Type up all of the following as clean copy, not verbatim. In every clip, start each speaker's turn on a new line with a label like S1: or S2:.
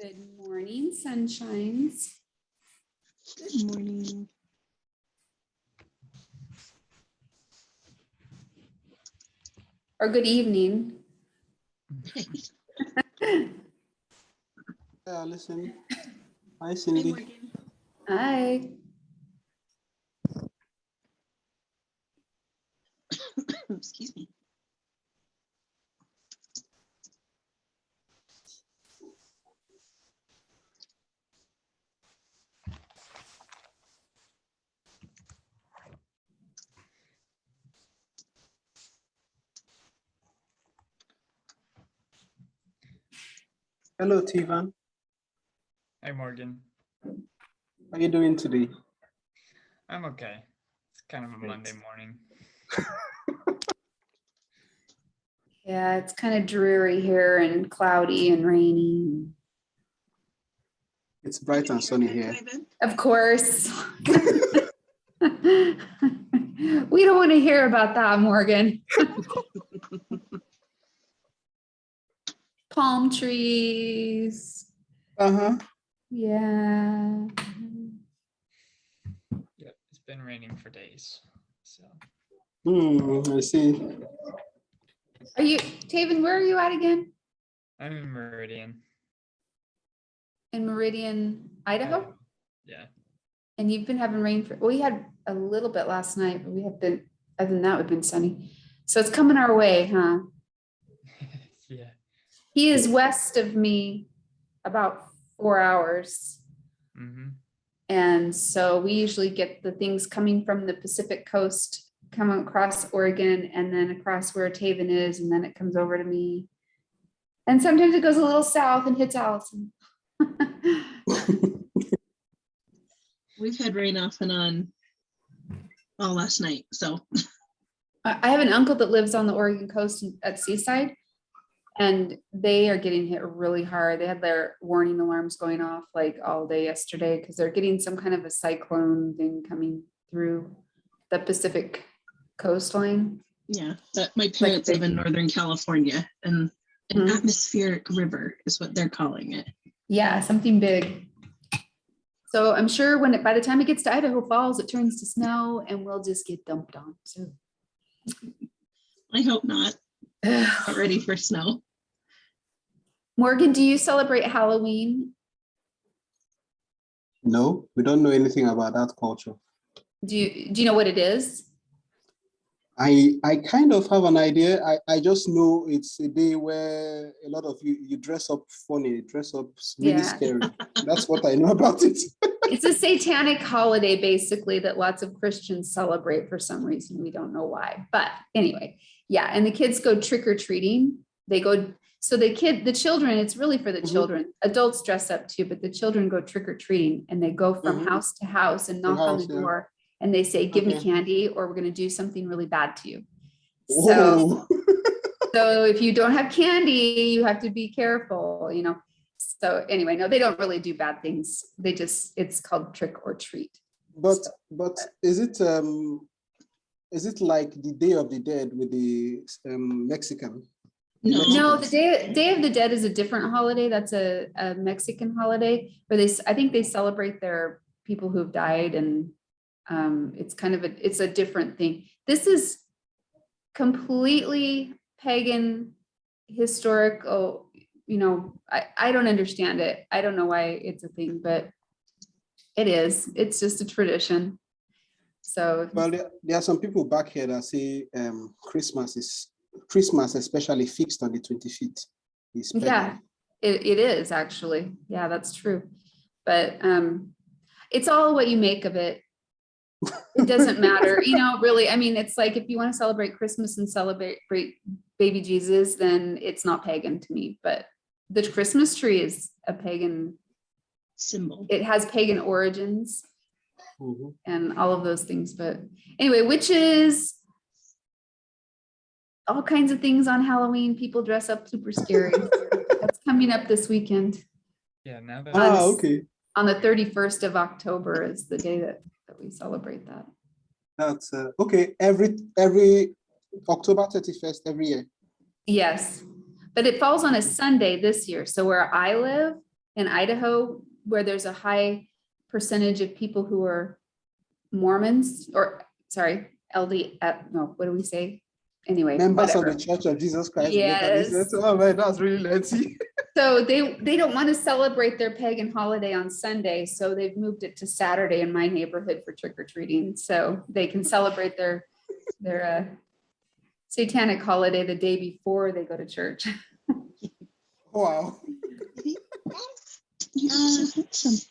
S1: Good morning, sunshines.
S2: Good morning.
S1: Or good evening.
S3: Listen. Hi, Cindy.
S1: Hi.
S2: Excuse me.
S3: Hello, Tivan.
S4: Hi, Morgan.
S3: How are you doing today?
S4: I'm okay. It's kind of a
S3: Great.
S4: Monday morning.
S1: Yeah, it's kind of dreary here and cloudy and rainy.
S3: It's bright and sunny here.
S1: Of course. We don't want to hear about that, Morgan. Palm trees.
S3: Uh-huh.
S1: Yeah.
S4: Yep, it's been raining for days. So
S3: I see.
S1: Are you, Taven, where are you at again?
S4: I'm in Meridian.
S1: In Meridian, Idaho?
S4: Yeah.
S1: And you've been having rain for, we had a little bit last night, but we have been, other than that, we've been sunny. So it's coming our way, huh?
S4: Yeah.
S1: He is west of me about 4 hours.
S4: Mm-hmm.
S1: And so we usually get the things coming from the Pacific coast, come across Oregon and then across where Taven is, and then it comes over to me. And sometimes it goes a little south and hits Allison.
S2: We've had rain off and on all last night, so
S1: I have an uncle that lives on the Oregon coast at Seaside, and they are getting hit really hard. They had their warning alarms going off like all day yesterday because they're getting some kind of a cyclone thing coming through the Pacific coastline.
S2: yeah. But my parents live in Northern California, and an
S1: Mhm.
S2: atmospheric river is what they're calling it.
S1: Yeah, something big. So I'm sure when by the time it gets to Idaho Falls, it turns to snow and we'll just get dumped on. So
S2: I hope not. Not ready for snow.
S1: Morgan, do you celebrate Halloween?
S3: No, we don't know anything about that culture.
S1: Do you know what it is?
S3: I kind of have an idea. I just know it's a day where a lot of you dress up funny, dress up really
S1: Yeah.
S3: scary. That's what I know about it.
S1: It's a satanic holiday, basically, that lots of Christians celebrate for some reason. We don't know why. But anyway, yeah. And the kids go trick-or-treating. They go, so the children, it's really for the
S3: Mhm.
S1: children. Adults dress up too, but the children go trick-or-treating and they go from
S3: Mhm.
S1: house to house and knock on the
S3: house, yeah.
S1: door and they say, give me
S3: Okay.
S1: candy or we're going to do something really bad to you. So, so if you don't have candy, you have to be careful, you know. So anyway, no, they don't really do bad things. They just, it's called trick or treat.
S3: But is it like the Day of the Dead with the Mexican?
S1: No, the Day of the Dead is a different holiday. That's a Mexican holiday where I think they celebrate their people who have died, and it's kind of it's a different thing. This is completely pagan, historical, you know, I don't understand it. I don't know why it's a thing, but it is. It's just a tradition. So
S3: Well, there are some people back here that say Christmas especially fixed on the 25th.
S1: yeah, it is actually. Yeah, that's true. But it's all what you make of it. It doesn't matter, you know, really. I mean, it's like if you want to celebrate Christmas and celebrate baby Jesus, then it's not pagan to me. But the Christmas tree is a pagan
S2: Symbol.
S1: It has pagan origins
S3: Mhm.
S1: and all of those things. But anyway, witches, all kinds of things on Halloween. People dress up super scary. That's coming up this weekend.
S4: Yeah, now that
S3: Okay.
S1: On the 31st of October is the day that we celebrate that.
S3: That's okay. Every October 31st every year.
S1: Yes, but it falls on a Sunday this year. So where I live, in Idaho, where there's a high percentage of people who are Mormons, or sorry, no, what do we say? Anyway,
S3: Members of
S1: whatever.
S3: the Church of Jesus Christ.
S1: Yes.
S3: Oh man, that's really lengthy.
S1: So they don't want to celebrate their pagan holiday on Sunday, so they've moved it to Saturday in my neighborhood for trick or treating, so they can celebrate their satanic holiday the day before they go to church.
S3: Wow.
S2: You're so handsome.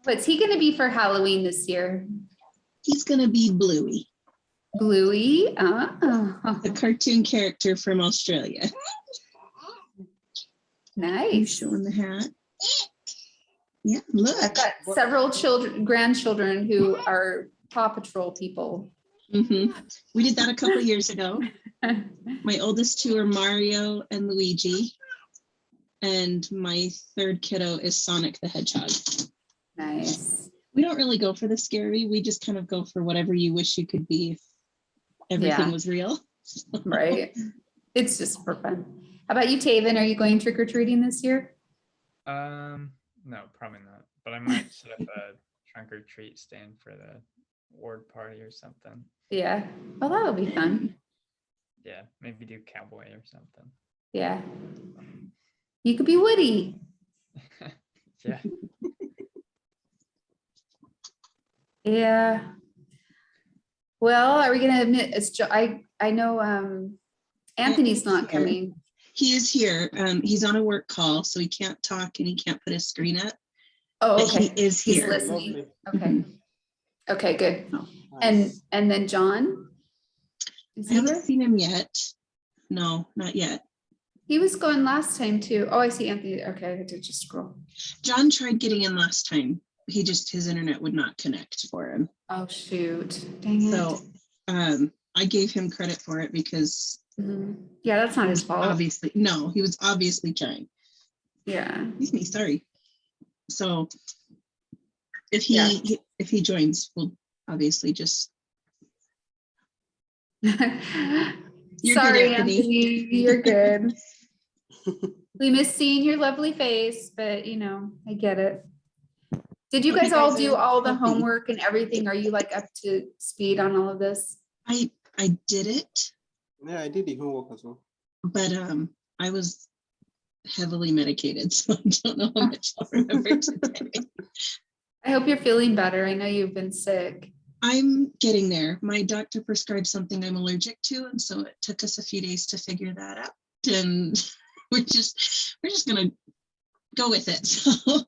S1: What's he going to be for Halloween this year?
S2: He's gonna be Bluey,
S1: Bluey? Oh,
S2: a cartoon character from Australia. You
S1: nice.
S2: showing the hat? Yeah, look.
S1: I've got several grandchildren who are Paw Patrol people.
S2: Mhm. We did that a couple years ago. My oldest two are Mario and Luigi. And my third kiddo is Sonic the Hedgehog.
S1: Nice.
S2: We don't really go for the scary. We just kind of go for whatever you wish you could be if everything
S1: Yeah.
S2: was real.
S1: Right. It's just for fun. How about you, Taven? Are you going trick or treating this year?
S4: No, probably not. But I might set up a trunk or treat stand for the ward party or something.
S1: Yeah. Well, that'll be fun.
S4: Yeah, maybe do cowboy or something.
S1: Yeah. You could be Woody.
S4: Yeah.
S1: Yeah. Well, are we gonna admit it's I know Anthony's not
S2: Here.
S1: coming.
S2: He is here. He's on a work call, so he can't talk and he can't put his screen up.
S1: Oh,
S2: But
S1: okay.
S2: he is
S1: He's
S2: here.
S1: listening. Okay. Okay, good.
S3: Nice.
S1: And then John? Is
S2: I
S1: he
S2: haven't
S1: there?
S2: seen him yet. No, not yet.
S1: He was going last time too. Oh, I see Anthony. Okay, I had to just scroll.
S2: John tried getting in last time. His internet would not connect for him.
S1: Oh, shoot. Dang it.
S2: So I gave him credit for it because
S1: Mhm. Yeah, that's not his fault.
S2: obviously, he was obviously trying.
S1: Yeah.
S2: Excuse me, sorry. So if
S1: Yeah.
S2: he joins, we'll obviously just You're good,
S1: Sorry,
S2: Anthony.
S1: Anthony. You're good. We miss seeing your lovely face, but I get it. Did you
S2: Hope you
S1: guys all
S2: guys
S1: do
S2: are
S1: all the
S2: healthy.
S1: homework and everything? Are you like up to speed on all of this?
S2: I did it,
S3: Yeah, I did the homework as well.
S2: but I was heavily medicated, so I don't know how much I'll remember today.
S1: I hope you're feeling better. I know you've been sick.
S2: I'm getting there. My doctor prescribed something I'm allergic to, and so it took us a few days to figure that out. And we're just gonna go with it. So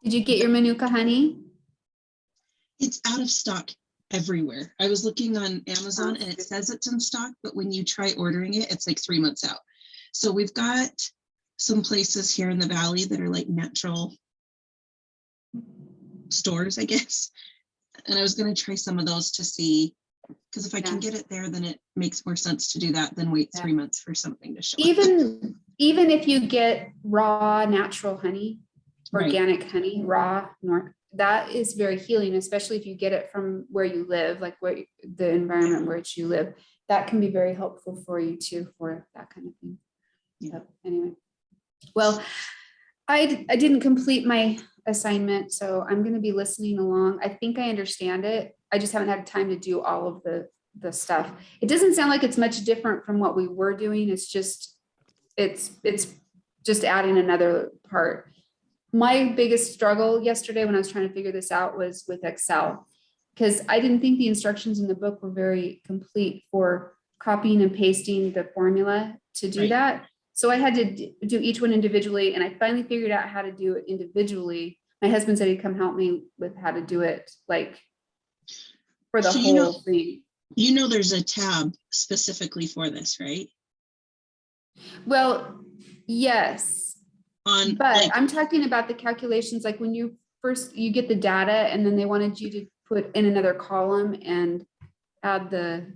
S1: Did you get your Manuka honey?
S2: it's out of stock everywhere. I was looking on Amazon and it says it's in stock, but when you try ordering it, it's like 3 months out. So we've got some places here in the valley that are like natural stores, I guess. And I was going to try some of those to see, because if I can
S1: Yeah.
S2: get it there, then it makes more sense to do that than wait
S1: Yeah.
S2: 3 months for something to show up.
S1: Even if you get raw natural honey,
S2: Right.
S1: organic honey, raw, that is very healing, especially if you get it from where you live, like the environment where you live. That can be very helpful for you too, for that kind of thing.
S2: Yeah.
S1: So anyway, well, I didn't complete my assignment, so I'm going to be listening along. I think I understand it. I just haven't had time to do all of the stuff. It doesn't sound like it's much different from what we were doing. It's just adding another part. My biggest struggle yesterday when I was trying to figure this out was with Excel, because I didn't think the instructions in the book were very complete for copying and pasting the formula to do
S2: Right.
S1: that. So I had to do each one individually, and I finally figured out how to do it individually. My husband said he'd come help me with how to do it, like for the
S2: So
S1: whole thing.
S2: There's a tab specifically for this, right?
S1: Well, yes.
S2: On
S1: But
S2: like,
S1: I'm talking about the calculations, like when you get the data and then they wanted you to put in another column and add the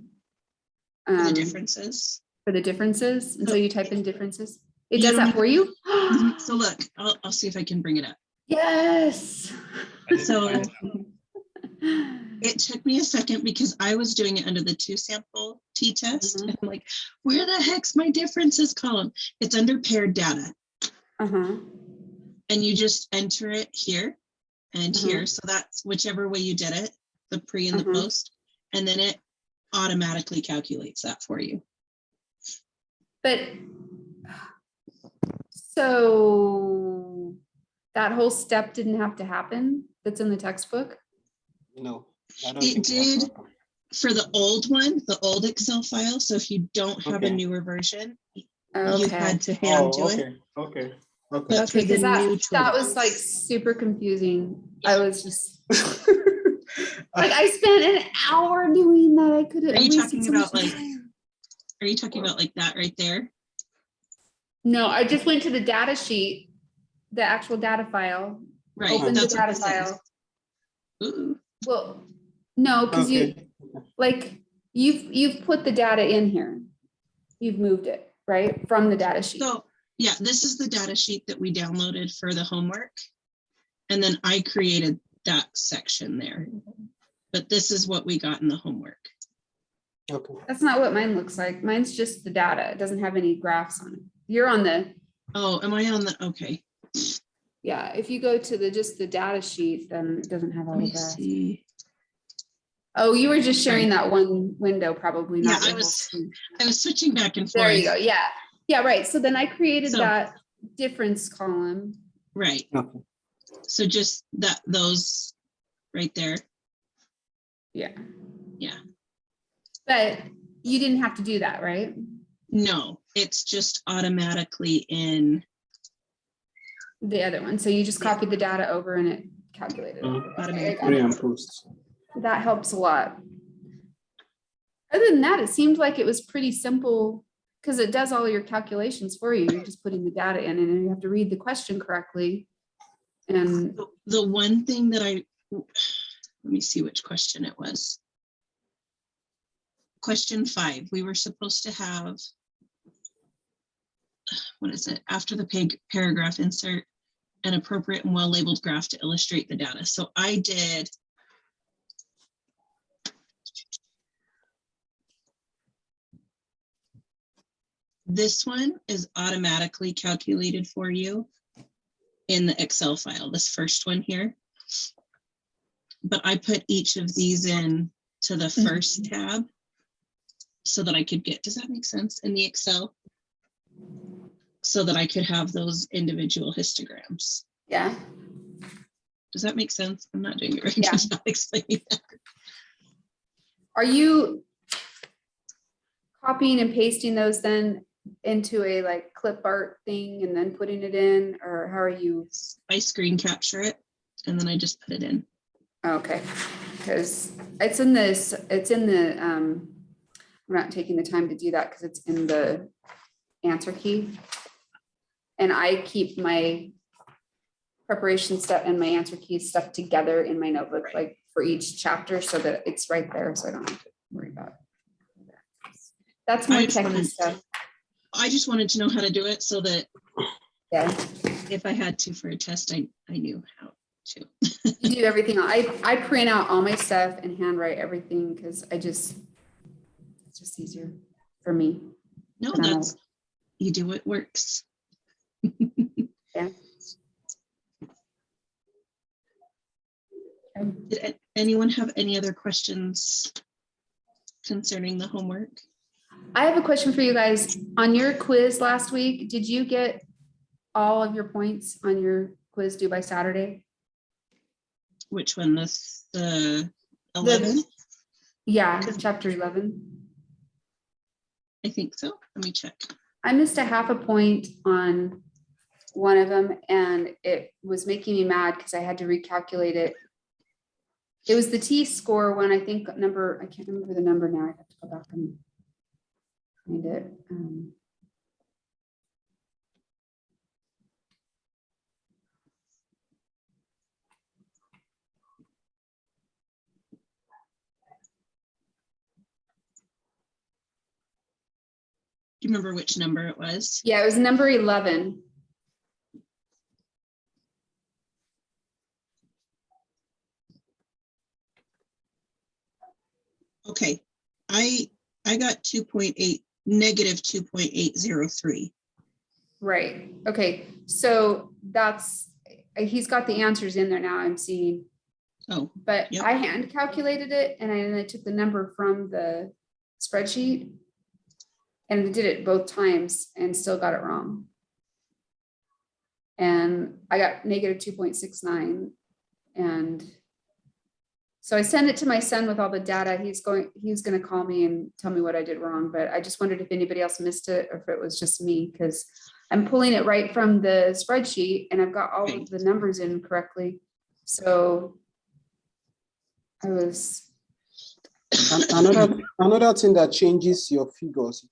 S2: the differences.
S1: for the differences. And so you type in differences. It
S2: You
S1: does
S2: don't
S1: that for you?
S2: Mhm. So look, I'll see if I can bring it up.
S1: Yes.
S4: I didn't
S2: So-
S4: find it.
S2: It took me a second because I was doing it under the two sample t-test.
S1: Mhm.
S2: And I'm like, where the heck's my differences column? It's under paired data.
S1: Uh-huh.
S2: And you just enter it here and
S1: Uh-huh.
S2: here. So that's whichever way you did it, the pre and the
S1: Uh-huh.
S2: post. And then it automatically calculates that for you.
S1: But so that whole step didn't have to happen that's in the textbook?
S3: No, I don't
S2: It
S3: think it has to
S2: did
S3: happen.
S2: for the old one, the old Excel file. So if you don't have a
S3: Okay.
S2: newer version, you
S1: Okay.
S2: had to hand
S3: Oh,
S2: do it.
S3: okay, okay,
S2: But
S3: okay.
S1: Okay,
S2: for the
S1: because
S2: new
S1: that was like
S2: tools,
S1: super confusing.
S2: Yeah.
S1: I was just like, I spent an hour doing that. I could have.
S2: Are you
S1: wasted
S2: talking
S1: so much
S2: about, like-
S1: time.
S2: are you talking about like that right there?
S1: No, I just went to the data sheet, the actual data file.
S2: Right,
S1: Opened the
S2: that's what
S1: data
S2: this is.
S1: file.
S2: Ooh,
S1: Well, no, because you
S3: Okay,
S1: like you've put the data in here. You've moved it, right? From the data sheet.
S2: so, yeah, this is the data sheet that we downloaded for the homework. And then I created that section there. But this is what we got in the homework.
S3: okay.
S1: That's not what mine looks like. Mine's just the data. It doesn't have any graphs on it. You're on the,
S2: Oh, am I on the, okay,
S1: yeah, if you go to the, just the data sheet, then it doesn't have all
S2: let
S1: the
S2: me
S1: graphs.
S2: see.
S1: Oh, you were just sharing
S2: Sorry.
S1: that one window, probably
S2: Yeah,
S1: not.
S2: I
S1: your whole
S2: was-
S1: screen.
S2: I was switching back and forth.
S1: There you go. Yeah. Yeah, right. So then I created
S2: So-
S1: that difference column.
S2: Right,
S3: Okay.
S2: so just that, those right there.
S1: Yeah.
S2: Yeah.
S1: But you didn't have to do that, right?
S2: No, it's just automatically in
S1: The other one. So you just
S2: Yeah.
S1: copied the data over and it calculated. it.
S2: automatic.
S1: Okay,
S3: Pre and post.
S1: that helps a lot. Other than that, it seemed like it was pretty simple because it does all your calculations for you. You're just putting the data in and then you have to read the question correctly. And
S2: The one thing that let me see which question it was. Question 5, we were supposed to have, what is it? After the paragraph, insert an appropriate and well-labeled graph to illustrate the data. So I did. This one is automatically calculated for you in the Excel file, this first one here. But I put each of these in to the first tab so that I could get, does that make sense, in the Excel? So that I could have those individual histograms.
S1: yeah,
S2: Does that make sense? I'm not doing it right.
S1: Yeah.
S2: Just not explaining that.
S1: are you copying and pasting those then into a like clip art thing and then putting it in, or how are you?
S2: I screen capture it and then I just put it in.
S1: Okay, because it's in this, it's in the, we're not taking the time to do that because it's in the answer key. And I keep my preparation stuff and my answer key stuff together in my notebook, like for each chapter, so that it's right there, so I don't have to worry about it. That's more
S2: I just
S1: techie
S2: wanted-
S1: stuff,
S2: I just wanted to know how to do it so that
S1: yeah.
S2: if I had to for a test, I knew how to.
S1: You do everything. I print out all my stuff and handwrite everything because it's just easier for me.
S2: No,
S1: And I'm
S2: that's, you do what works.
S1: Yeah.
S2: Did anyone have any other questions concerning the homework?
S1: I have a question for you guys. On your quiz last week, did you get all of your points on your quiz due by Saturday?
S2: Which one? The 11?
S1: Yeah, chapter 11.
S2: I think so. Let me check.
S1: I missed a half a point on one of them and it was making me mad because I had to recalculate it. It was the T-score one, I think I can't remember the number now. I have to go back and find it.
S2: Do you remember which number it was?
S1: Yeah, it was number 11.
S2: Okay, I I got 2.8, negative 2.803.
S1: Right, okay, so that's, he's got the answers in there now, I'm seeing.
S2: Oh,
S1: But
S2: Yep.
S1: I hand calculated it and I took the number from the spreadsheet. And did it both times and still got it wrong. And I got negative 2.69. And so I sent it to my son with all the data. He was gonna call me and tell me what I did wrong, but I just wondered if anybody else missed it or if it was just me, because I'm pulling it right from the spreadsheet and I've got all of the numbers in correctly. So I was,
S3: Another thing that changes your figures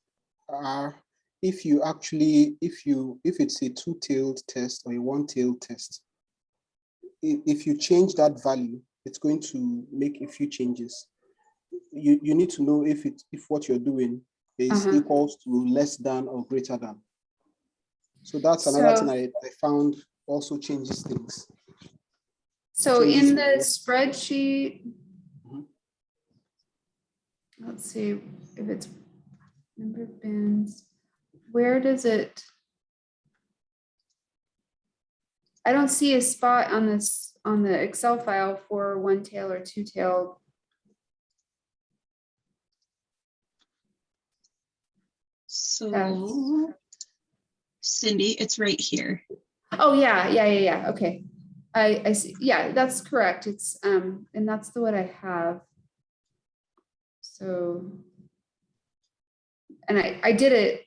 S3: are if it's a two-tailed test or a one-tailed test. If you change that value, it's going to make a few changes. You need to know if what you're doing is equals to less than or greater than. So that's another thing I found also changes things.
S1: so
S3: Changes
S1: in the
S3: your-
S1: spreadsheet, let's see if it's number of bins. Where does it? I don't see a spot on this, on the Excel file for one tail or two tailed.
S2: So Cindy, it's right here.
S1: Oh, yeah, okay. I see, yeah, that's correct. It's, and that's the what I have. So. And I did it,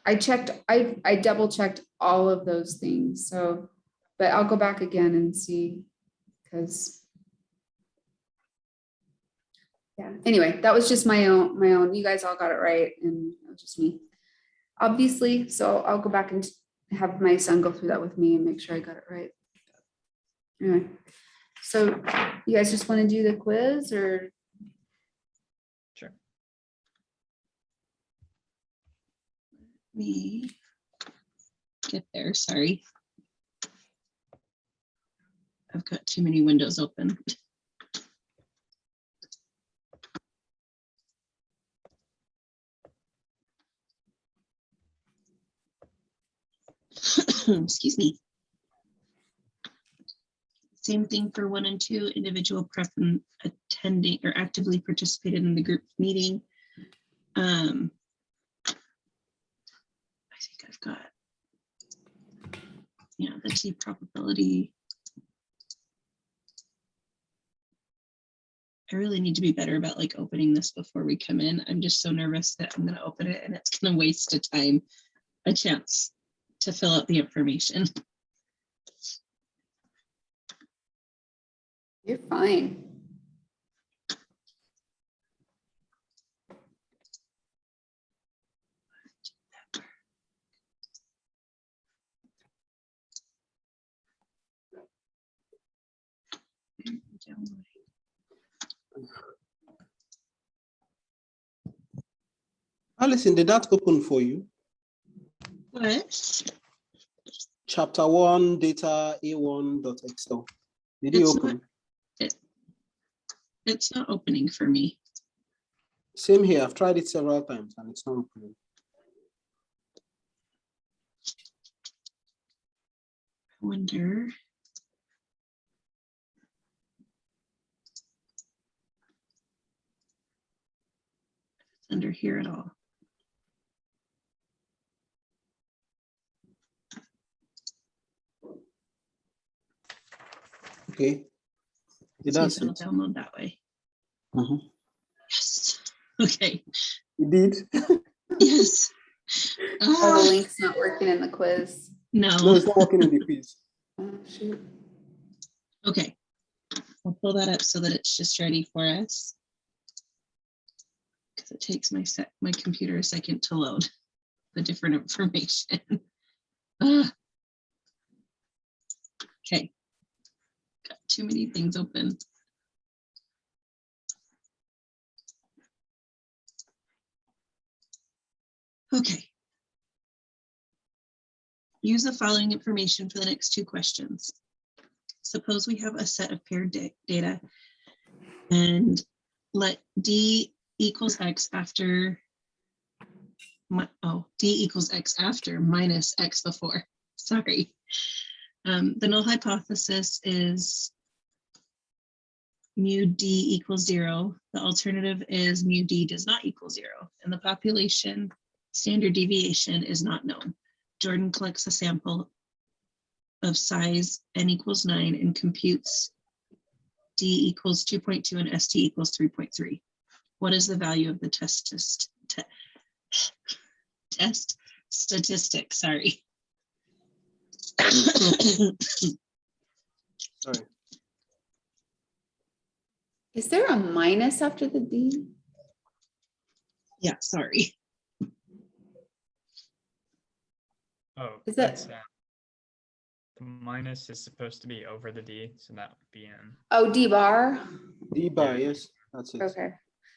S1: I checked, I double checked all of those things, so, but I'll go back again and see, because. Yeah, anyway, that was just my own, you guys all got it right, and it was just me. Obviously, so I'll go back and have my son go through that with me and make sure I got it right. Anyway, so you guys just want to do the quiz, or?
S4: Sure.
S2: Me get there, sorry. I've got too many windows open. Excuse me. Same thing for 1 and 2, individual preference attending or actively participated in the group meeting. I think I've got, yeah, the T probability. I really need to be better about like opening this before we come in. I'm just so nervous that I'm going to open it and it's going to waste a chance to fill out the information.
S1: You're fine.
S3: Alison, did that open for you?
S2: What?
S3: Chapter 1, data A1.excel. Did it
S2: It's
S3: open?
S2: It's not opening for me.
S3: Same here. I've tried it several times and it's not opening.
S2: I wonder. It's under here at all.
S3: Okay. It
S2: See if
S3: does
S2: it'll
S3: it.
S2: download that way.
S3: Mhm.
S2: Yes. Okay.
S3: It did.
S2: Yes.
S1: Oh, the
S2: Ah,
S1: link's not working in the quiz.
S3: No,
S2: no.
S3: it's not working in the quiz.
S1: Oh, shoot.
S2: Okay. I'll pull that up so that it's just ready for us. Because it takes my computer a second to load the different information. Ah. Okay. Got too many things open. Okay. Use the following information for the next 2 questions. Suppose we have a set of paired data and let D equals X after D equals X after minus X before. Sorry. The null hypothesis is mu D equals 0. The alternative is mu D does not equal 0. And the population standard deviation is not known. Jordan collects a sample of size n equals 9 and computes D equals 2.2 and ST equals 3.3. What is the value of the test statistic? Sorry.
S3: Sorry.
S1: Is there a minus after the D?
S2: Yeah, sorry.
S4: Oh,
S1: Is that-
S4: that's, the minus is supposed to be over the D, so that would be in.
S1: Oh, D bar?
S3: D bar, yes, that's it.
S1: Okay.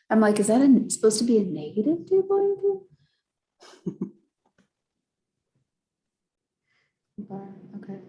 S1: I'm like, is that supposed to be a negative 2.2? Bar, okay.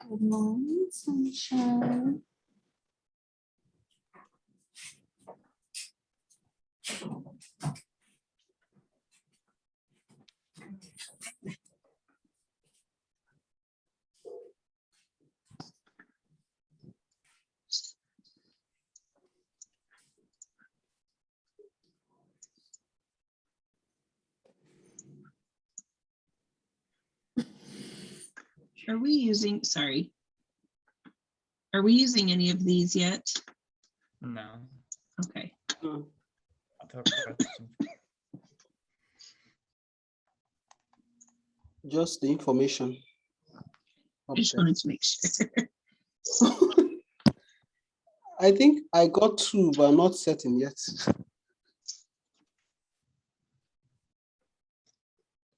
S1: Good morning, sunshine.
S2: Are we using, sorry. Are we using any of these yet?
S4: No.
S2: Okay.
S3: No.
S4: I'll talk about some-
S3: Just the information.
S2: I just wanted to make sure.
S3: I think I got 2, but not certain yet.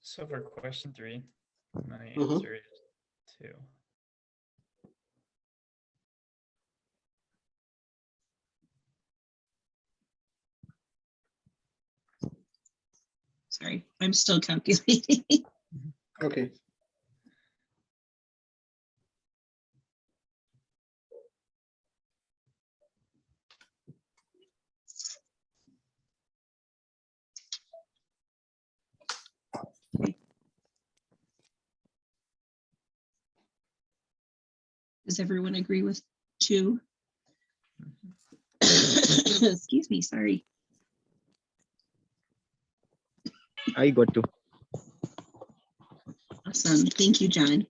S4: So for question 3, my
S3: Mhm.
S4: answer is 2.
S2: Sorry, I'm still calculating.
S3: Okay.
S2: Does everyone agree with 2? Excuse me, sorry.
S5: I got to.
S2: Awesome. Thank you, John.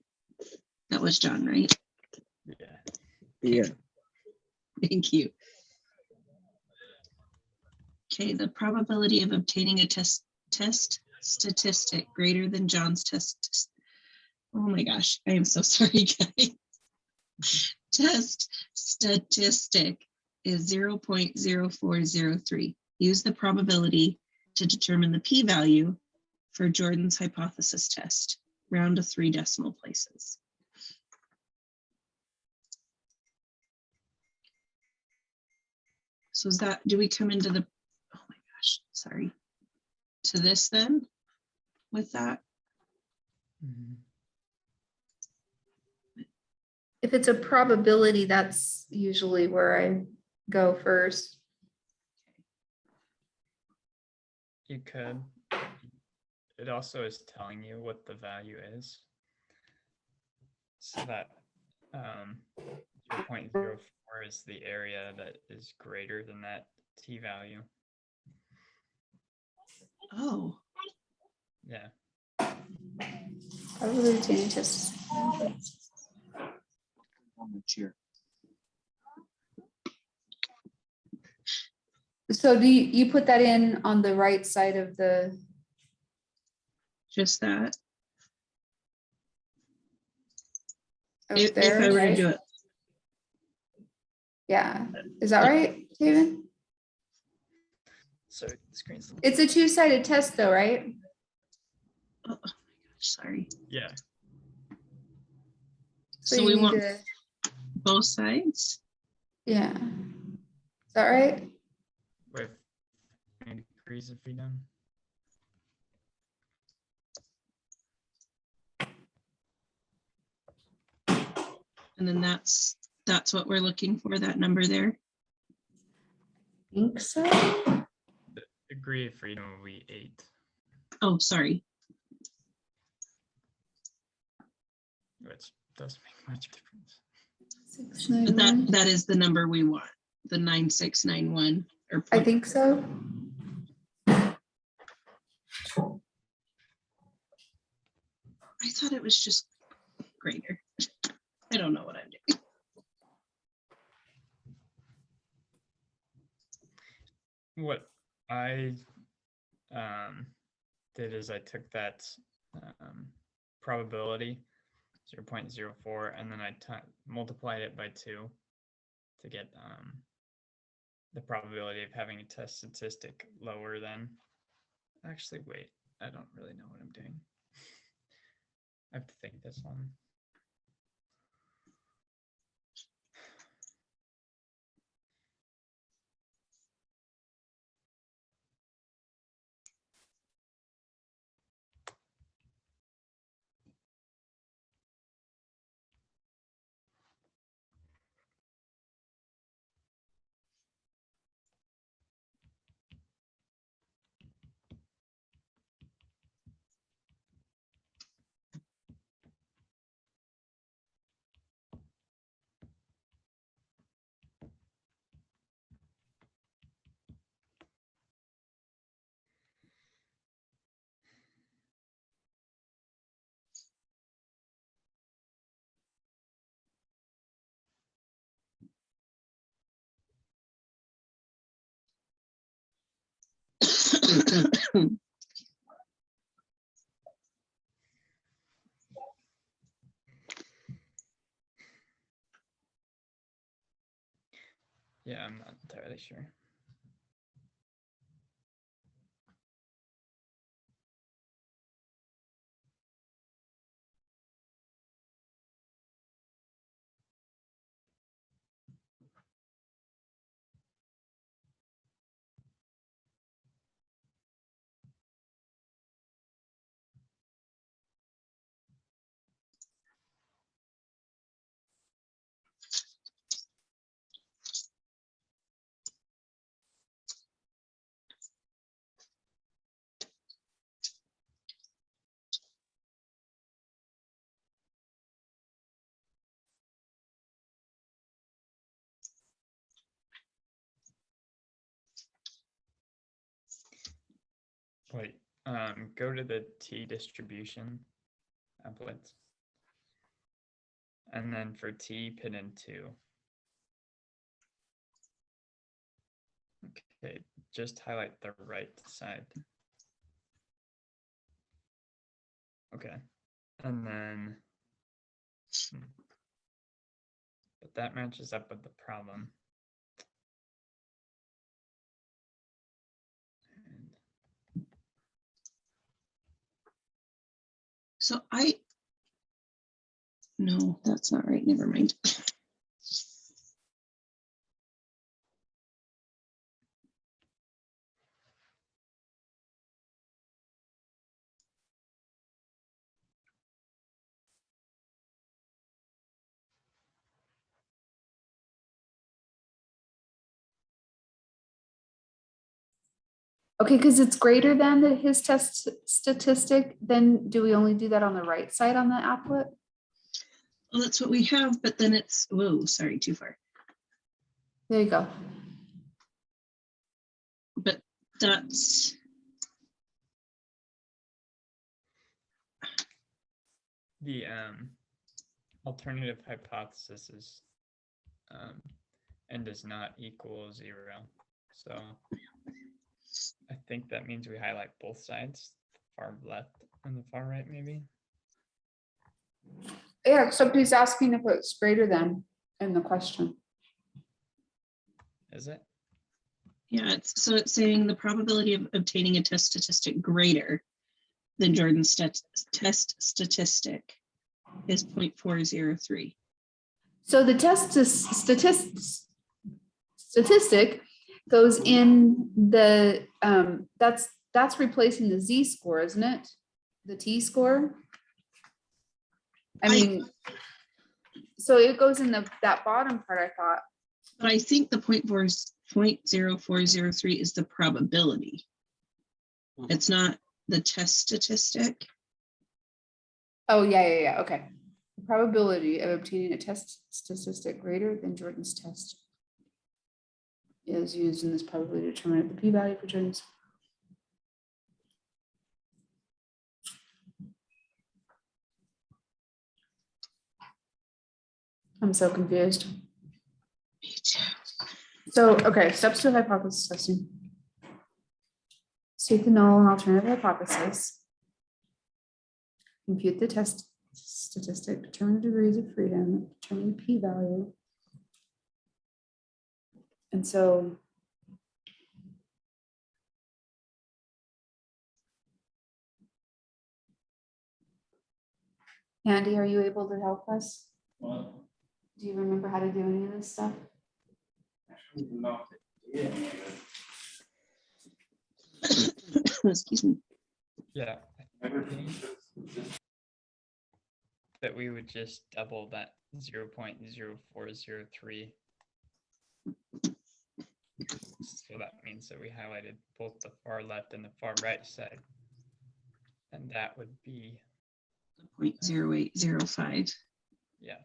S2: That was John, right?
S4: Yeah.
S5: Yeah.
S2: Thank you. Okay, the probability of obtaining a test statistic greater than John's test. Oh my gosh, I am so sorry, guys. Test statistic is 0.0403. Use the probability to determine the p-value for Jordan's hypothesis test. Round to 3 decimal places. So is that, do we come into the, oh my gosh, sorry, to this then with that?
S4: Mhm.
S1: If it's a probability, that's usually where I go first.
S4: You could. It also is telling you what the value is. So that 0.04 is the area that is greater than that t value.
S2: Oh,
S4: Yeah.
S1: Probability obtaining test.
S5: On the chair.
S1: So do you put that in on the right side of the,
S2: just that.
S1: up
S2: If
S1: there,
S2: I were to
S1: right?
S2: do it,
S1: Yeah, is that right, David?
S4: So the screen's.
S1: It's a two-sided test though, right?
S2: Oh, my gosh, sorry.
S4: Yeah,
S2: So
S1: you
S2: we
S1: need
S2: want
S1: to-
S2: both sides?
S1: Yeah. Is that right?
S4: with 90 degrees of freedom.
S2: And then that's what we're looking for, that number there.
S1: Think so.
S4: The degree of freedom will be 8.
S2: Oh, sorry.
S4: Which doesn't make much difference.
S1: 691.
S2: But that is the number we want, the 9691 or
S1: I think so.
S2: I thought it was just greater. I don't know what I'm doing.
S4: What I did is I took that probability 0.04 and then I multiplied it by 2 to get the probability of having a test statistic lower than. Actually, wait, I don't really know what I'm doing. I have to think this one. Yeah, I'm not entirely sure. Wait, go to the T distribution template. And then for T, put in 2. Okay, just highlight the right side. Okay, and then, but that matches up with the problem.
S2: So no, that's not right. Never mind.
S1: Okay, because it's greater than his test statistic, then do we only do that on the right side on the applet?
S2: Well, that's what we have, but then it's, whoa, sorry, too far.
S1: There you go.
S2: But that's,
S4: The alternative hypothesis is n does not equal 0. So I think that means we highlight both sides, far left and the far right, maybe.
S1: Yeah, except he's asking if it's greater than in the question.
S4: is it?
S2: Yeah, it's saying the probability of obtaining a test statistic greater than Jordan's test statistic is 0.403.
S1: So the statistic goes in the, that's replacing the Z-score, isn't it? The T-score? I mean, so it goes in that bottom part, I thought.
S2: But I think the 0.0403 is the probability. It's not the test statistic.
S1: Oh, yeah, okay. The probability of obtaining a test statistic greater than Jordan's test is used in this probability to determine the p-value for Jordan's. I'm so confused.
S2: Me too.
S1: So, okay, steps to hypothesis testing. State the null and alternative hypothesis. Compute the test statistic, determine the degrees of freedom, determine the p-value. And so Andy, are you able to help us?
S6: What?
S1: Do you remember how to do any of this stuff?
S2: Excuse me.
S4: Yeah. That we would just double that 0.0403. So that means that we highlighted both the far left and the far right side. And that would be,
S2: 0.0805
S4: yeah.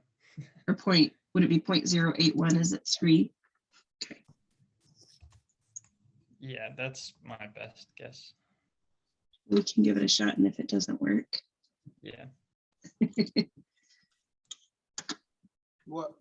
S2: or would it be 0.081? Is it 3? Okay.
S4: Yeah, that's my best guess.
S2: We can give it a shot, and if it doesn't work,
S4: Yeah.
S3: What?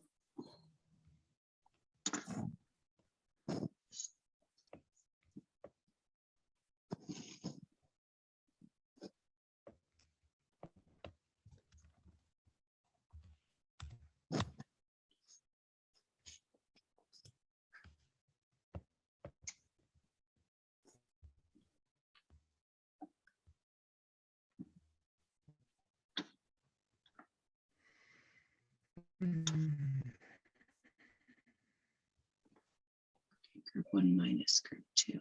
S2: group 1 minus group 2.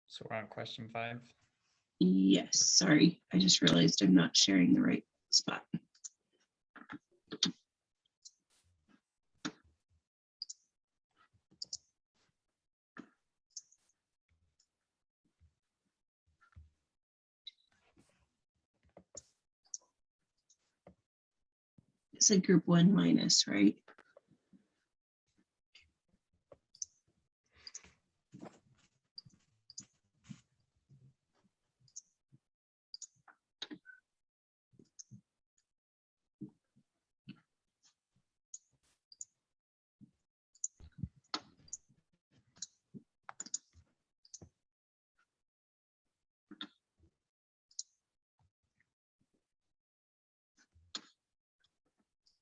S4: So we're on question 5.
S2: Yes, sorry. I just realized I'm not sharing the right spot. It said group 1 minus, right?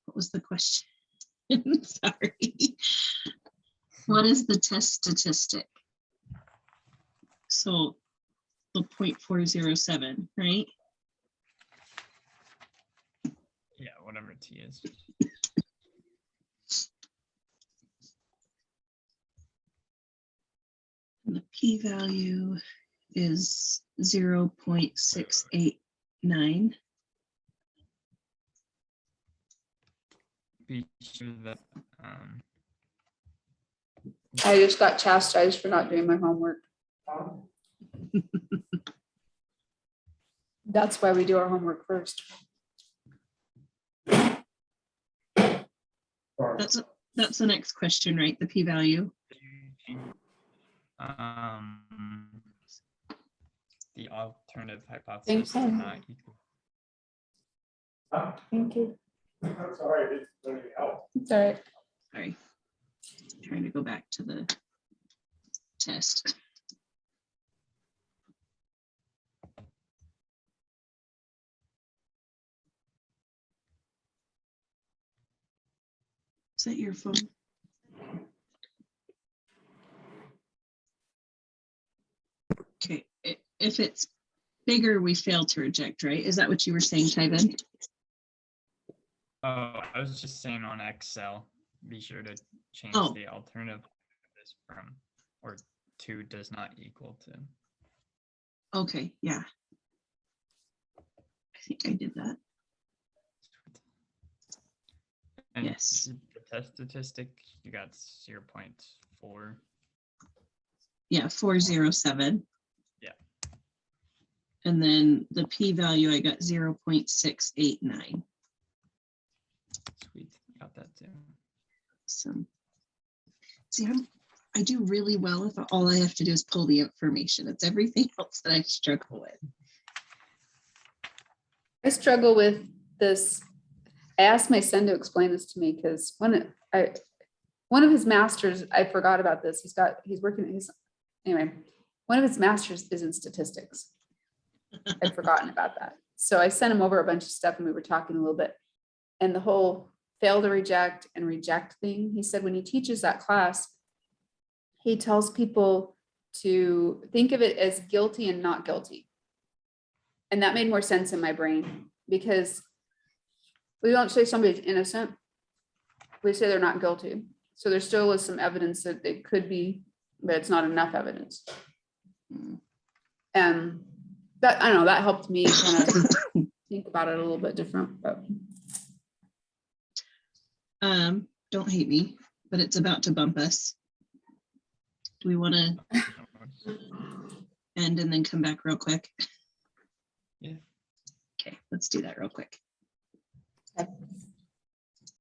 S2: What was the question? Sorry. What is the test statistic? So the 0.407, right?
S4: Yeah, whatever T is.
S2: And the p-value is 0.689.
S4: Be sure that
S1: I just got chastised for not doing my homework. That's why we do our homework first.
S2: That's the next question, right? The p-value.
S4: the alternative hypothesis
S1: Thanks,
S4: is
S1: Sam.
S4: not equal.
S1: Thank you.
S6: I'm sorry, I didn't really help.
S1: It's all right.
S2: Sorry. Trying to go back to the test. that your phone? Okay, if it's bigger, we fail to reject, right? Is that what you were saying, Tyven?
S4: Oh, I was just saying on Excel, be sure to change
S2: Oh.
S4: the alternative this from or 2 does not equal to.
S2: Okay, yeah. I think I did that.
S4: And
S2: Yes.
S4: the test statistic, you got 0.4.
S2: Yeah, 407.
S4: Yeah.
S2: And then the p-value, I got 0.689.
S4: Sweet, got that too.
S2: So, see, I do really well if all I have to do is pull the information. It's everything else that I struggle with.
S1: I struggle with this. I asked my son to explain this to me because one of his masters, I forgot about this. Anyway, one of his masters is in statistics. I'd forgotten about that. So I sent him over a bunch of stuff and we were talking a little bit. And the whole fail to reject and reject thing, he said when he teaches that class, he tells people to think of it as guilty and not guilty. And that made more sense in my brain because we don't say somebody's innocent. We say they're not guilty. So there still is some evidence that they could be, but it's not enough evidence. And that, I don't know, that helped me kind of think about it a little bit different, but
S2: Don't hate me, but it's about to bump us. Do we want to end and then come back real quick?
S4: Yeah.
S2: Okay, let's do that real quick.
S1: Okay.